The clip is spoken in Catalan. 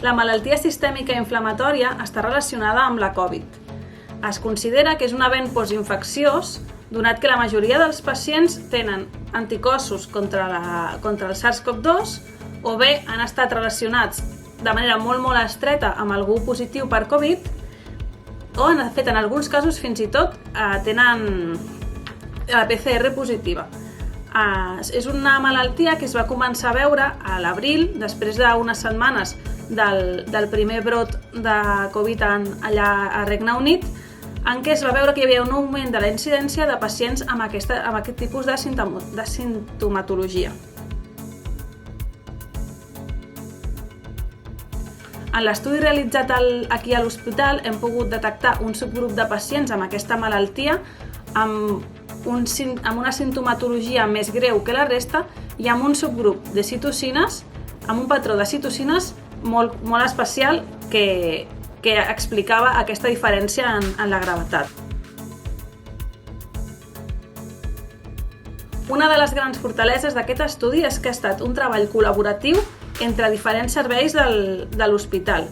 La malaltia sistèmica inflamatòria està relacionada amb la Covid. Es considera que és un event postinfecciós, donat que la majoria dels pacients tenen anticossos contra el SARS-CoV-2 o bé han estat relacionats de manera molt estreta amb algú positiu per Covid o, de fet, en alguns casos fins i tot tenen la PCR positiva. És una malaltia que es va començar a veure a l'abril, després d'unes setmanes del primer brot de Covid allà a Regne Unit, en què es va veure que hi havia un augment de la incidència de pacients amb aquest tipus de simptomatologia. En l'estudi realitzat aquí a l'hospital hem pogut detectar un subgrup de pacients amb aquesta malaltia amb una simptomatologia més greu que la resta i amb un subgrup de citocines, amb un patró de citocines molt especial que explicava aquesta diferència en la gravetat. Una de les grans fortaleses d'aquest estudi és que ha estat un treball col·laboratiu entre diferents serveis de l'hospital.